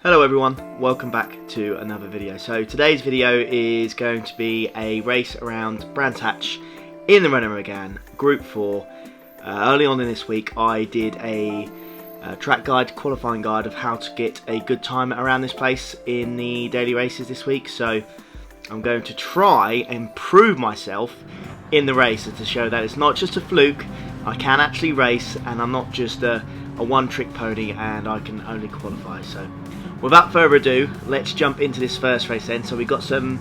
Hello everyone, welcome back to another video. So today's video is going to be a race around Brands Hatch in the Renault Megane Group 4. Early on in this week I did a track guide, qualifying guide of how to get a good time around this place in the daily races this week. So I'm going to try and prove myself in the race to show that it's not just a fluke, I can actually race and I'm not just a one-trick pony and I can only qualify. So without further ado, let's jump into this first race then. So we've got some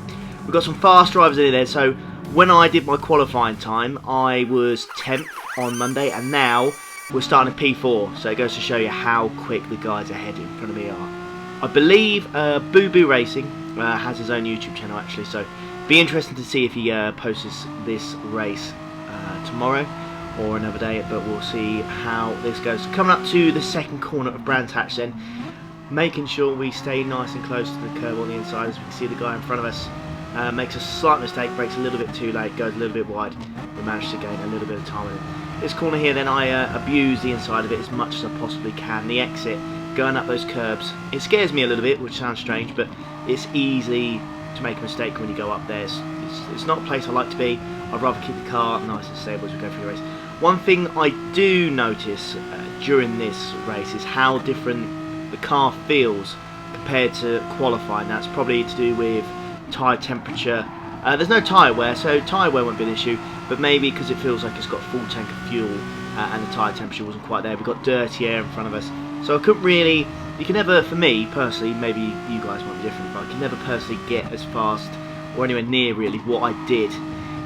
fast drivers in there. So when I did my qualifying time, I was 10th on Monday, and now we're starting P4. So it goes to show you how quick the guys ahead in front of me are. I believe Boo Boo Racing has his own YouTube channel actually, so be interesting to see if he posts this race tomorrow or another day, but we'll see how this goes. So coming up to the second corner of Brands Hatch then, making sure we stay nice and close to the curb on the inside. As we can see, the guy in front of us makes a slight mistake, brakes a little bit too late, goes a little bit wide. We managed to gain a little bit of time in it. This corner here then, I abuse the inside of it as much as I possibly can. The exit, going up those curbs, it scares me a little bit, which sounds strange, but it's easy to make a mistake when you go up there. It's not a place I like to be. I'd rather keep the car nice and stable as we go through the race. One thing I do notice during this race is how different the car feels compared to qualifying. That's probably to do with tyre temperature. There's no tyre wear, so tyre wear won't be an issue, but maybe because it feels like it's got a full tank of fuel and the tyre temperature wasn't quite there. We've got dirty air in front of us, so I couldn't really, you can never, for me personally, maybe you guys might be different, but I can never personally get as fast or anywhere near really what I did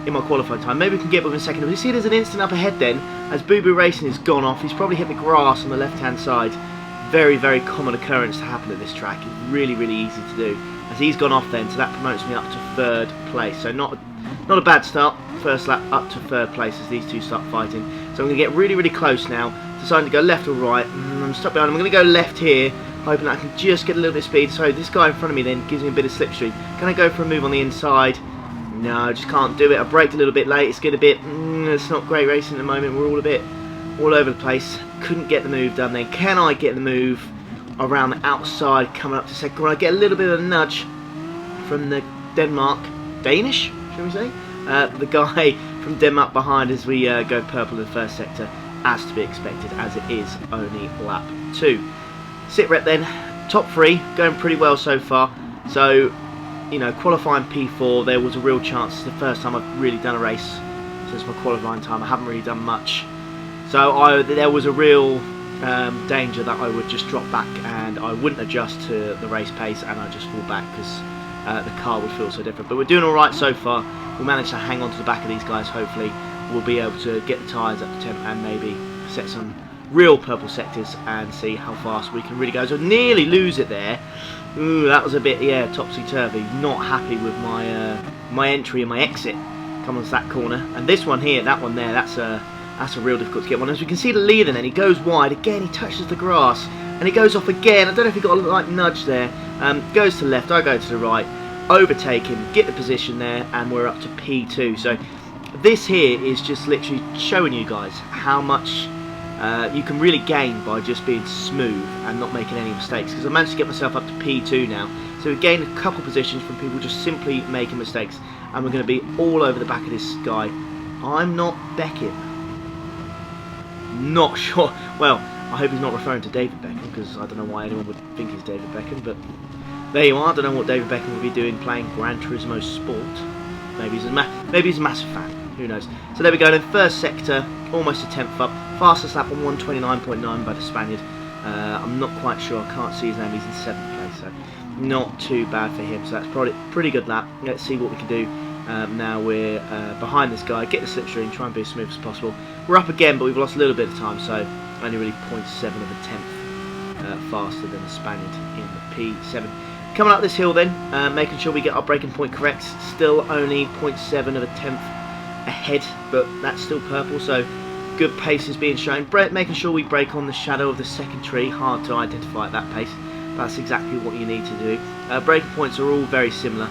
in my qualifying time. Maybe we can get within a second. But you see there's an instant up ahead then, as Boo Boo Racing has gone off. He's probably hit the grass on the left hand side. Very, very common occurrence to happen at this track. It's really, really easy to do. As he's gone off then, so that promotes me up to third place. So not a bad start. First lap up to third place as these two start fighting. So I'm going to get really, really close now. Deciding to go left or right. I'm stuck behind. I'm going to go left here, hoping that I can just get a little bit of speed. So this guy in front of me then gives me a bit of slipstream. Can I go for a move on the inside? No, I just can't do it. I braked a little bit late. It's getting a bit, it's not great racing at the moment. We're all a bit all over the place. Couldn't get the move done then. Can I get the move around the outside coming up to second corner? I get a little bit of a nudge from the Danish, shall we say? The guy from Denmark behind as we go purple in the first sector, as to be expected, as it is only lap 2. Sit rep then, top 3, going pretty well so far. So, you know, qualifying P4, there was a real chance. It's the first time I've really done a race since my qualifying time. I haven't really done much. So there was a real danger that I would just drop back and I wouldn't adjust to the race pace and I'd just fall back because the car would feel so different. But we're doing alright so far. We'll manage to hang on to the back of these guys. Hopefully we'll be able to get the tyres up to temp and maybe set some real purple sectors and see how fast we can really go. So nearly lose it there. Ooh, that was a bit, yeah, topsy-turvy. Not happy with my my entry and my exit coming to that corner. And this one here, that one there, that's a real difficult to get one. As we can see the leader then, he goes wide. Again, he touches the grass. And he goes off again. I don't know if he got a light nudge there. Goes to the left, I go to the right. Overtake him, get the position there, and we're up to P2. So this here is just literally showing you guys how much you can really gain by just being smooth and not making any mistakes. Because I managed to get myself up to P2 now. So we've gained a couple positions from people just simply making mistakes. And we're going to be all over the back of this guy. I'm not Beckham. Not sure. Well, I hope he's not referring to David Beckham, because I don't know why anyone would think he's David Beckham, but there you are. I don't know what David Beckham would be doing playing Gran Turismo Sport. Maybe he's a massive fan. Who knows? So there we go. Then first sector, almost a 10th up. Fastest lap on 129.9 by the Spaniard. I'm not quite sure. I can't see his name. He's in 7th place, so not too bad for him. So that's probably a pretty good lap. Let's see what we can do. Now we're behind this guy, get the slipstream, try and be as smooth as possible. We're up again, but we've lost a little bit of time, so only really 0.7 of a tenth faster than the Spaniard in the P7. Coming up this hill then, making sure we get our braking point correct. Still only 0.7 of a tenth ahead, but that's still purple, so good pace is being shown. Making sure we brake on the shadow of the second tree. Hard to identify at that pace. That's exactly what you need to do. Braking points are all very similar.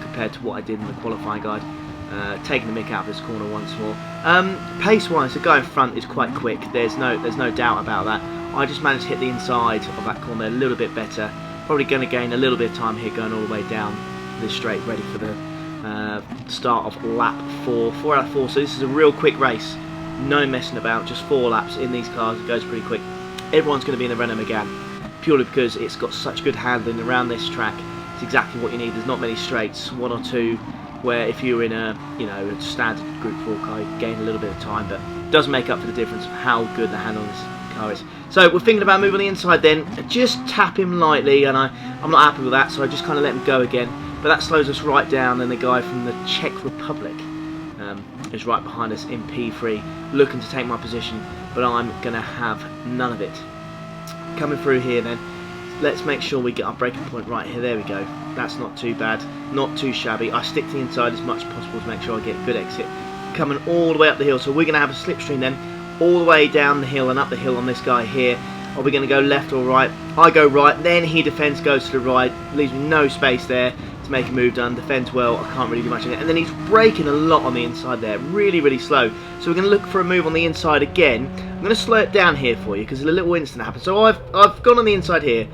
Compared to what I did in the qualifying guide. Taking the mick out of this corner once more. Pace wise, the guy in front is quite quick. There's no doubt about that. I just managed to hit the inside of that corner a little bit better Probably going to gain a little bit of time here going all the way down this straight, ready for the start of lap 4. 4 out of 4, so this is a real quick race. No messing about, just 4 laps in these cars. It goes pretty quick. Everyone's going to be in the Renault Megane, purely because it's got such good handling around this track. It's exactly what you need. There's not many straights, 1 or 2, where if you're in a a standard Group 4 car, you gain a little bit of time, but it does make up for the difference of how good the handle on this car is. So we're thinking about moving on the inside then. Just tap him lightly, and I'm not happy with that, so I just kind of let him go again. But that slows us right down, and the guy from the Czech Republic is right behind us in P3, looking to take my position, but I'm going to have none of it. Coming through here then, let's make sure we get our braking point right here. There we go. That's not too bad, not too shabby. I stick to the inside as much as possible to make sure I get a good exit. Coming all the way up the hill, so we're going to have a slipstream then, all the way down the hill and up the hill on this guy here. Are we going to go left or right? I go right, then he defends, goes to the right, leaves me no space there to make a move done. Defends well, I can't really do much of it. And then he's braking a lot on the inside there, really, really slow. So we're going to look for a move on the inside again. I'm going to slow it down here for you because a little incident happened. So I've gone on the inside here.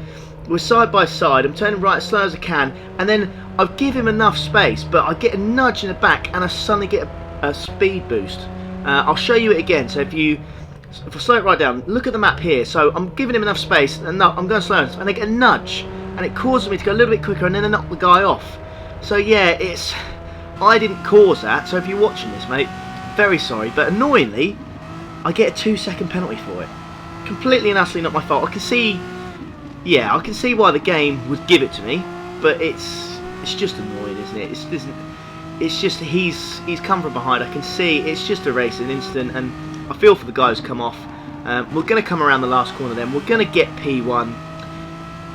We're side by side. I'm turning right as slow as I can, and then I give him enough space, but I get a nudge in the back, and I suddenly get a speed boost. I'll show you it again. So if I slow it right down, look at the map here. So I'm giving him enough space, and no, I'm going slow, and I get a nudge, and it causes me to go a little bit quicker, and then I knock the guy off. So yeah, I didn't cause that. So if you're watching this, mate, very sorry, but annoyingly, I get a 2-second penalty for it. Completely and utterly not my fault. I can see. Yeah, I can see why the game would give it to me, but it's just annoying, isn't it? It's just he's come from behind. I can see it's just a racing incident, and I feel for the guy who's come off. We're going to come around the last corner then. We're going to get P1.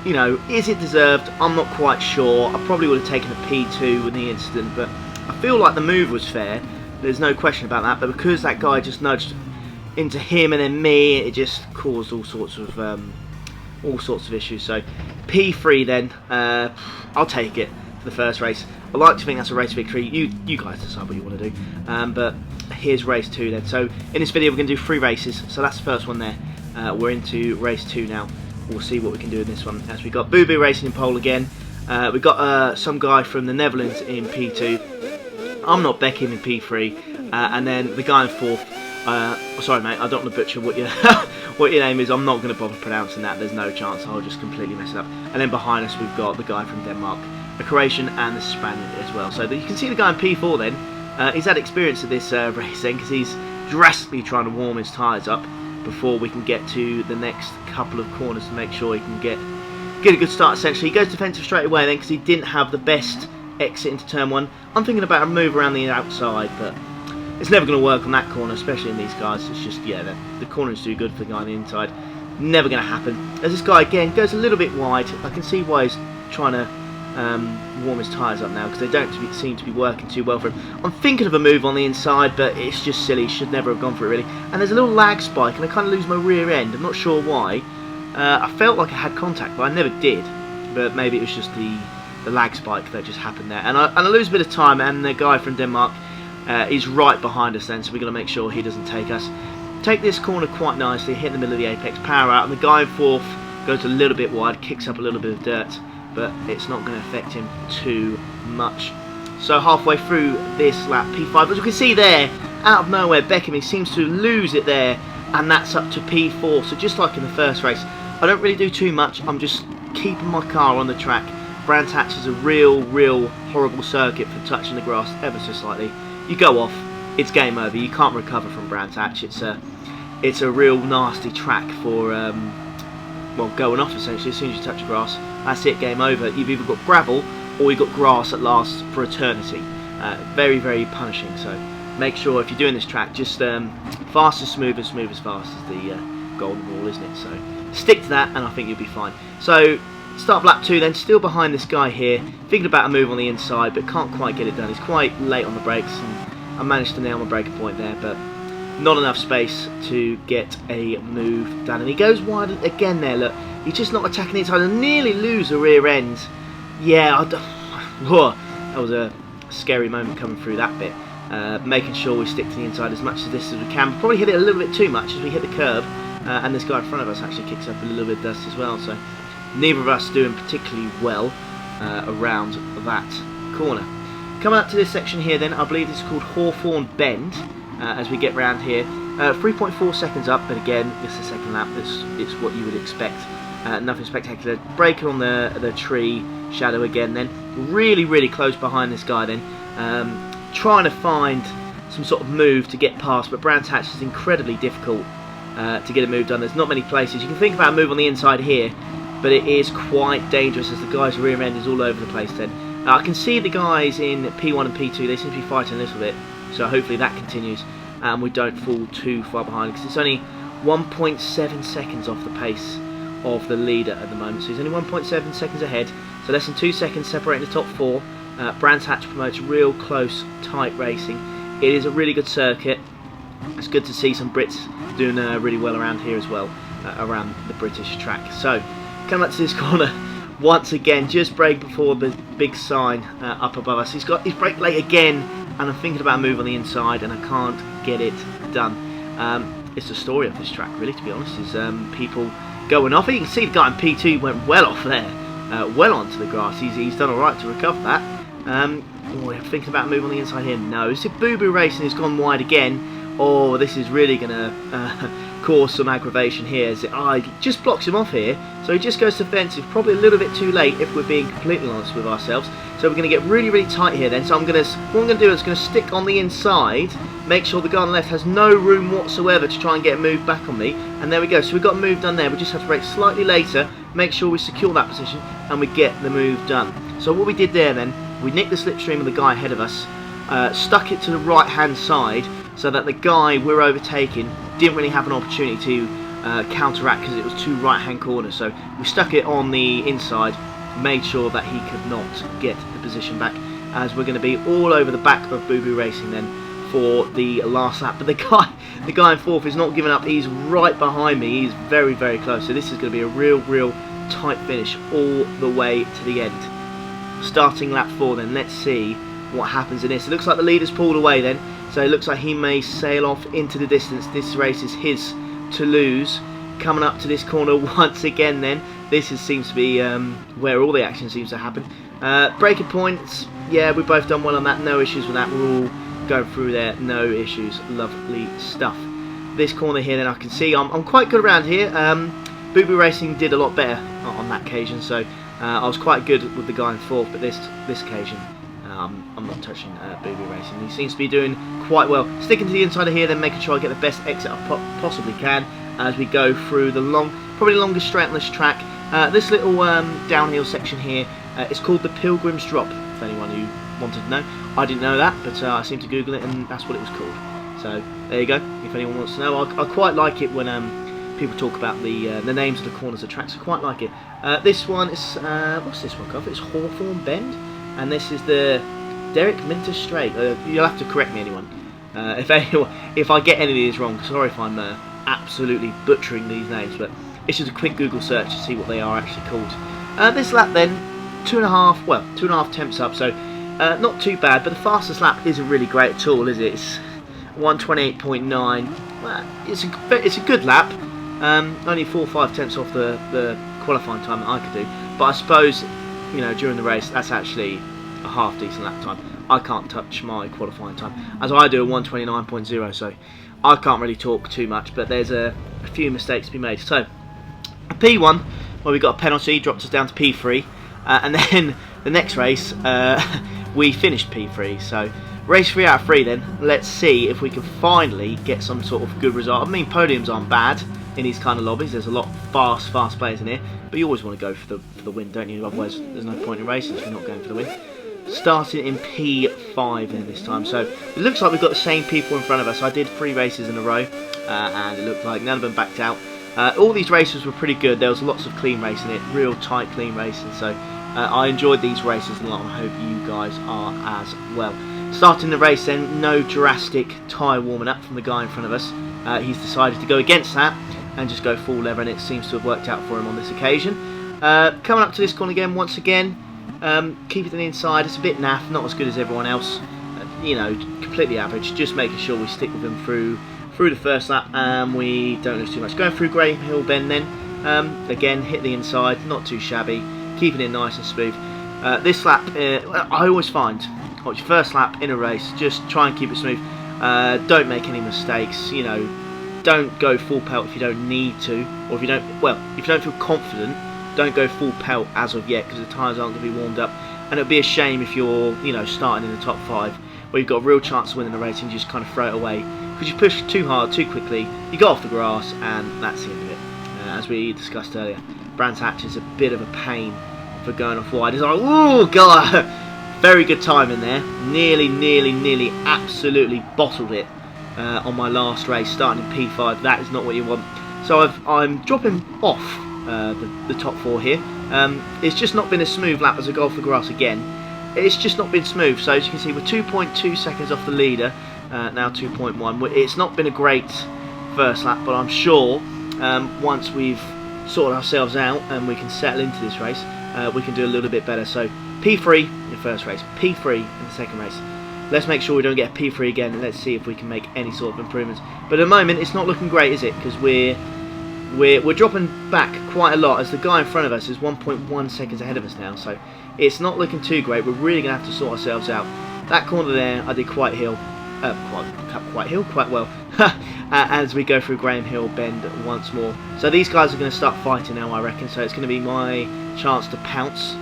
You know, is it deserved? I'm not quite sure. I probably would have taken a P2 with the incident, but I feel like the move was fair. There's no question about that, but because that guy just nudged into him and then me, it just caused all sorts of issues. So P3 then, I'll take it for the first race. I like to think that's a race victory. You guys decide what you want to do. But here's race 2 then. So in this video we're going to do 3 races. So that's the first one there. We're into race 2 now. We'll see what we can do in this one. As we got Boo Boo racing in pole again. We got some guy from the Netherlands in P2. I'm not Beckham in P3. And then the guy in 4th. Sorry mate, I don't want to butcher what your what your name is. I'm not going to bother pronouncing that. There's no chance. I'll just completely mess it up. And then behind us we've got the guy from Denmark, a Croatian and a Spaniard as well. So you can see the guy in P4 then. He's had experience of this racing because he's drastically trying to warm his tyres up before we can get to the next couple of corners to make sure he can get a good start essentially. He goes defensive straight away then because he didn't have the best exit into turn 1. I'm thinking about a move around the outside, but it's never going to work on that corner, especially in these cars. It's just, yeah, the corner is too good for the guy on the inside. Never going to happen. As this guy again goes a little bit wide, I can see why he's trying to warm his tyres up now because they don't seem to be working too well for him. I'm thinking of a move on the inside, but it's just silly. Should never have gone for it really. And there's a little lag spike, and I kind of lose my rear end. I'm not sure why. I felt like I had contact, but I never did. But maybe it was just the lag spike that just happened there. And I lose a bit of time, and the guy from Denmark is right behind us then, so we're going to make sure he doesn't take us. Take this corner quite nicely, hit in the middle of the apex, power out, and the guy in 4th goes a little bit wide, kicks up a little bit of dirt, but it's not going to affect him too much. So halfway through this lap, P5, as you can see there, out of nowhere, Beckham seems to lose it there, and that's up to P4. So just like in the first race, I don't really do too much. I'm just keeping my car on the track. Brands Hatch is a real horrible circuit for touching the grass ever so slightly. You go off, it's game over. You can't recover from Brands Hatch. It's a real nasty track for well, going off essentially. As soon as you touch the grass, that's it, game over. You've either got gravel or you've got grass that lasts for eternity. Very punishing. So make sure if you're doing this track, just fast as smooth as fast as the golden rule, isn't it? So stick to that, and I think you'll be fine. So start of lap 2 then, still behind this guy here, thinking about a move on the inside, but can't quite get it done. He's quite late on the brakes, and I managed to nail my braking point there, but not enough space to get a move done. And he goes wide again there, look. He's just not attacking the inside. I nearly lose the rear end. Yeah, that was a scary moment coming through that bit. Making sure we stick to the inside as much of this as we can. We'll probably hit it a little bit too much as we hit the curb. And this guy in front of us actually kicks up a little bit of dust as well. So neither of us doing particularly well around that corner. Coming up to this section here then, I believe this is called Hawthorne Bend, as we get round here. 3.4 seconds up, but again, it's the second lap, it's what you would expect. Nothing spectacular. Braking on the tree shadow again then. Really close behind this guy then. Trying to find some sort of move to get past, but Brands Hatch is incredibly difficult to get a move done. There's not many places. You can think about a move on the inside here, but it is quite dangerous as the guy's rear end is all over the place then. I can see the guys in P1 and P2, they seem to be fighting a little bit, so hopefully that continues and we don't fall too far behind, because it's only 1.7 seconds off the pace of the leader at the moment. So he's only 1.7 seconds ahead, so less than 2 seconds separating the top four. Brands Hatch promotes real close, tight racing. It is a really good circuit. It's good to see some Brits doing really well around here as well, around the British track. So, coming up to this corner, once again, just brake before the big sign up above us. He's got his brake late again, and I'm thinking about a move on the inside, and I can't get it done. It's the story of this track, really, to be honest, is people going off. You can see the guy in P2 went well off there, well onto the grass. He's done alright to recover that. I'm thinking about a move on the inside here. No, it's a Boo Boo Racing who's gone wide again. Oh, this is really going to cause some aggravation here. As it just blocks him off here, so he just goes defensive. Probably a little bit too late if we're being completely honest with ourselves. So we're going to get really tight here then. So what I'm going to do is going to stick on the inside, make sure the guy on the left has no room whatsoever to try and get a move back on me. And there we go. So we've got a move done there. We just have to brake slightly later, make sure we secure that position, and we get the move done. So what we did there then, we nicked the slipstream of the guy ahead of us, stuck it to the right hand side, so that the guy we're overtaking didn't really have an opportunity to counteract, because it was two right hand corners. So we stuck it on the inside, made sure that he could not get the position back, as we're going to be all over the back of Boo Boo Racing then for the last lap. But the guy in fourth is not giving up. He's right behind me. He's very close. So this is going to be a real tight finish all the way to the end. Starting lap 4 then, let's see what happens in this. It looks like the leader's pulled away then, so it looks like he may sail off into the distance. This race is his to lose. Coming up to this corner once again then, this seems to be where all the action seems to happen. Braking points, yeah, we've both done well on that, no issues with that. We're all going through there, no issues, lovely stuff. This corner here then, I can see I'm quite good around here. Boo Boo Racing did a lot better on that occasion, so I was quite good with the guy in fourth, but this occasion I'm not touching Boo Boo Racing. He seems to be doing quite well. Sticking to the inside of here, then making sure I get the best exit I possibly can as we go through the probably the longest straight on this track. This little downhill section here is called the Pilgrim's Drop, if anyone who wanted to know. I didn't know that, but I seemed to Google it, and that's what it was called. So there you go, if anyone wants to know. I quite like it when people talk about the names of the corners of tracks. I quite like it. This one is, what's this one called? It's Hawthorne Bend, and this is the Derek Minter Straight. You'll have to correct me, anyone. If I get any of these wrong, sorry if I'm absolutely butchering these names, but it's just a quick Google search to see what they are actually called. This lap then, 2.5 temps up, so not too bad, but the fastest lap isn't really great at all, is it? It's 1:28.9. Well, it's a good lap. Only 4 or 5 tenths off the qualifying time that I could do, but I suppose, you know, during the race that's actually a half decent lap time. I can't touch my qualifying time, as I do a 1:29.0, so I can't really talk too much, but there's a few mistakes to be made. So a P1, where we got a penalty, dropped us down to P3, and then the next race we finished P3. So race 3 out of 3 then. Let's see if we can finally get some sort of good result. I mean, podiums aren't bad in these kind of lobbies. There's a lot of fast players in here, but you always want to go for the win, don't you? Otherwise there's no point in racing if you're not going for the win. Starting in P5 in this time, so it looks like we've got the same people in front of us. I did 3 races in a row, and it looked like none of them backed out. All these races were pretty good. There was lots of clean racing in it, real tight clean racing, so I enjoyed these races a lot, and I hope you guys are as well. Starting the race then, no drastic tyre warming up from the guy in front of us. He's decided to go against that and just go full leather, and it seems to have worked out for him on this occasion. Coming up to this corner again, once again, keep it on the inside. It's a bit naff, not as good as everyone else, you know, completely average. Just making sure we stick with him through the first lap and we don't lose too much. Going through Graham Hill Bend then, Again, hit the inside, not too shabby, keeping it nice and smooth. This lap, I always find, watch your first lap in a race, just try and keep it smooth. Don't make any mistakes, you know, don't go full pelt if you don't need to, or if you don't, well, if you don't feel confident, don't go full pelt as of yet, because the tyres aren't going to be warmed up. And it'd be a shame if you're, you know, starting in the top 5, where you've got a real chance of winning the race and you just kind of throw it away because you push too hard, too quickly, you go off the grass, and that's the end of it. As we discussed earlier, Brands Hatch is a bit of a pain for going off wide. It's like, oh god, very good time in there. Nearly, absolutely bottled it on my last race, starting in P5. That is not what you want. So I'm dropping off the top 4 here. It's just not been a smooth lap as I go off the grass again. It's just not been smooth. So as you can see, we're 2.2 seconds off the leader, now 2.1. It's not been a great first lap, but I'm sure once we've sorted ourselves out and we can settle into this race, we can do a little bit better. So P3 in the first race, P3 in the second race. Let's make sure we don't get a P3 again, and let's see if we can make any sort of improvements. But at the moment, it's not looking great, is it? Because we're dropping back quite a lot, as the guy in front of us is 1.1 seconds ahead of us now. So it's not looking too great. We're really going to have to sort ourselves out. That corner there, I did quite well. As we go through Graham Hill bend once more. So these guys are going to start fighting now, I reckon. So it's going to be my chance to pounce,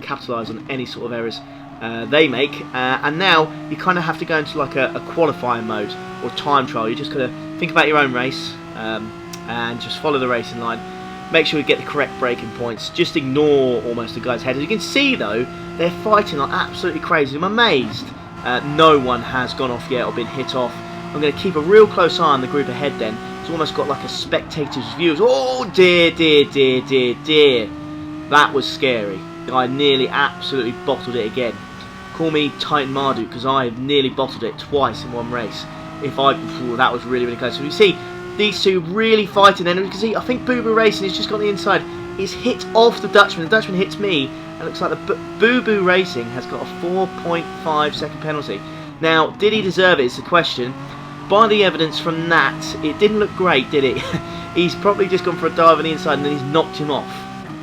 capitalise on any sort of errors they make. And now you kind of have to go into like a qualifying mode or time trial. You just got to think about your own race and just follow the racing line. Make sure you get the correct braking points. Just ignore almost the guy's head. As you can see though, they're fighting like absolutely crazy. I'm amazed no one has gone off yet or been hit off. I'm going to keep a real close eye on the group ahead then. It's almost got like a spectator's view. Oh dear. That was scary. I nearly absolutely bottled it again. Call me Titan Marduk, because I have nearly bottled it twice in one race. That was really close. So you see these two really fighting, and you can see I think Boo Boo Racing has just got on the inside. He's hit off the Dutchman. The Dutchman hits me, and it looks like the Boo Boo Racing has got a 4.5 second penalty. Now, did he deserve it is the question. By the evidence from that, it didn't look great, did it? He's probably just gone for a dive on the inside and then he's knocked him off.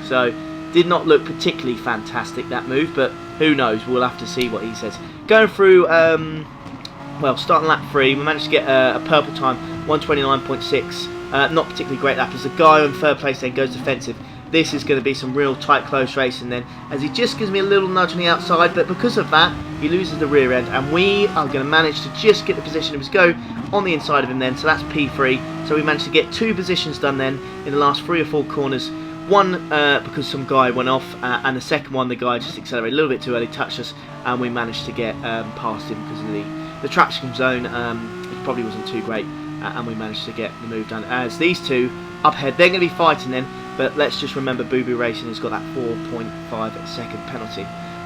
So, did not look particularly fantastic, that move, but who knows, we'll have to see what he says. Going through, starting lap 3, we managed to get a purple time, 1:29.6. Not particularly great lap, as the guy in third place then goes defensive. This is going to be some real tight, close racing then, as he just gives me a little nudge on the outside, but because of that, he loses the rear end, and we are going to manage to just get the position of his go on the inside of him then, so that's P3. So we managed to get 2 positions done then in the last 3 or 4 corners. One because some guy went off, and the second one, the guy just accelerated a little bit too early, touched us, and we managed to get past him because of the traction zone. It probably wasn't too great, and we managed to get the move done. As these two up ahead, they're going to be fighting then. But let's just remember Boo Boo Racing has got that 4.5 second penalty.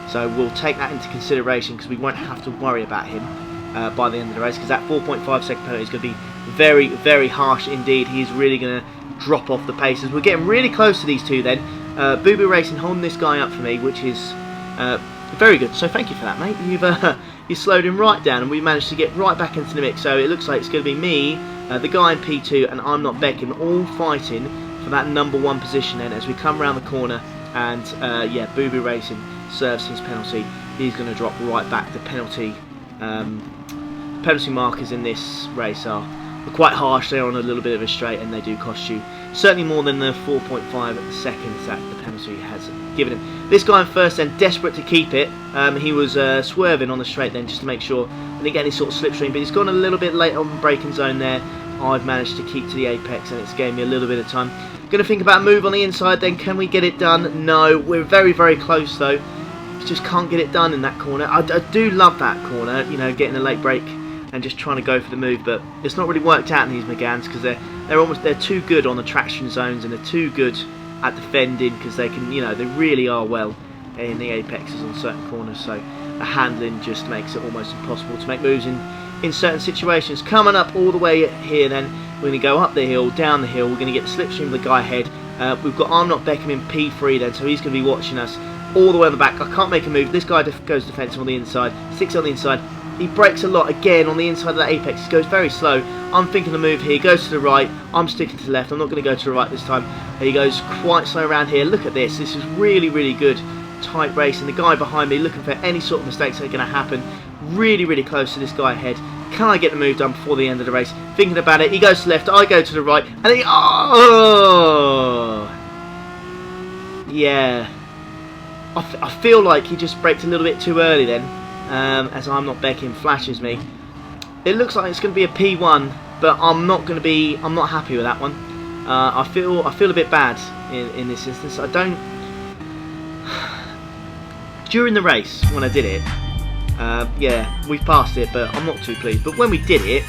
So we'll take that into consideration, because we won't have to worry about him by the end of the race, because that 4.5 second penalty is going to be very harsh indeed. He's really going to drop off the paces. We're getting really close to these two then. Boo Boo Racing holding this guy up for me, which is very good. So thank you for that, mate. You slowed him right down, and we managed to get right back into the mix. So it looks like it's going to be me, the guy in P2, and I'm Not Beckham, all fighting for that number 1 position then as we come around the corner. And Boo Boo Racing serves his penalty. He's going to drop right back. The penalty markers in this race are quite harsh. They're on a little bit of a straight, and they do cost you certainly more than the 4.5 seconds that the penalty has given him. This guy in first then, desperate to keep it. He was swerving on the straight then just to make sure I didn't get any sort of slipstream, but he's gone a little bit late on the braking zone there. I've managed to keep to the apex, and it's gave me a little bit of time. Going to think about a move on the inside then. Can we get it done? No, we're very close though. Just can't get it done in that corner. I do love that corner, you know, getting a late break and just trying to go for the move, but it's not really worked out in these Megans, because they're too good on the traction zones, and they're too good at defending, because they can, you know, they really are well in the apexes on certain corners. So the handling just makes it almost impossible to make moves in certain situations. Coming up all the way here then, we're going to go up the hill, down the hill. We're going to get the slipstream of the guy ahead. We've got I'm Not Beckham in P3 then, so he's going to be watching us all the way on the back. I can't make a move. This guy goes defensive on the inside, sticks on the inside. He brakes a lot again on the inside of that apex. He goes very slow. I'm thinking the move here. He goes to the right. I'm sticking to the left. I'm not going to go to the right this time. He goes quite slow around here. Look at this. This is really, really good. Tight race. And the guy behind me looking for any sort of mistakes that are going to happen. Really, really close to this guy ahead. Can I get the move done before the end of the race? Thinking about it. He goes to the left. I go to the right. And he... Oh! Yeah. I feel like he just braked a little bit too early then. As I'm not Beckham flashes me. It looks like it's going to be a P1, but I'm not happy with that one. I feel a bit bad in this instance. I don't. During the race when I did it, yeah, we passed it, but I'm not too pleased. But when we did it,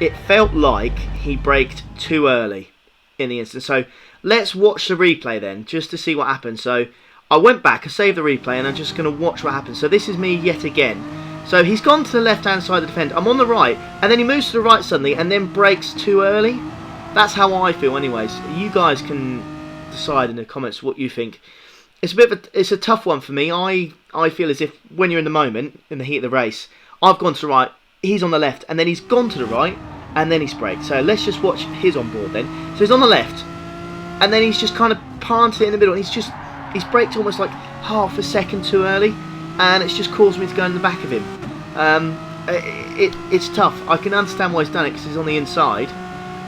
it felt like he braked too early in the instance. So let's watch the replay then, just to see what happened. So I went back, I saved the replay, and I'm just going to watch what happens. So this is me yet again. So he's gone to the left-hand side of the defender. I'm on the right, and then he moves to the right suddenly, and then brakes too early. That's how I feel, anyways. You guys can decide in the comments what you think. It's a tough one for me. I feel as if when you're in the moment, in the heat of the race, I've gone to the right, he's on the left, and then he's gone to the right, and then he's braked. So let's just watch his on board then. So he's on the left, and then he's just kind of planted it in the middle, and he's braked almost like half a second too early. And it's just caused me to go in the back of him. It's tough. I can understand why he's done it because he's on the inside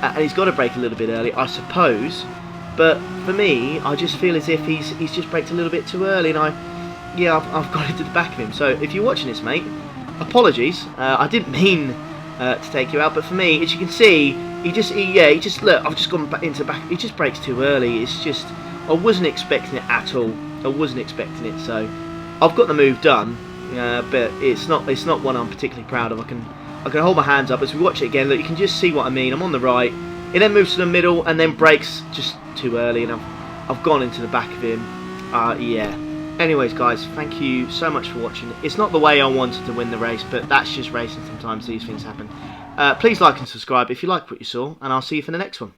and he's got to brake a little bit early, I suppose. But for me, I just feel as if he's just braked a little bit too early, and I've got into the back of him. So if you're watching this, mate, apologies. I didn't mean to take you out, but for me, as you can see, he just look. I've just gone back into the back. He just brakes too early. It's just I wasn't expecting it at all. I wasn't expecting it. So I've got the move done, but it's not one I'm particularly proud of. I can hold my hands up as we watch it again. Look, you can just see what I mean. I'm on the right. He then moves to the middle and then brakes just too early, and I've gone into the back of him. Yeah. Anyways, guys, thank you so much for watching. It's not the way I wanted to win the race, but that's just racing. Sometimes these things happen. Please like and subscribe if you like what you saw, and I'll see you for the next one.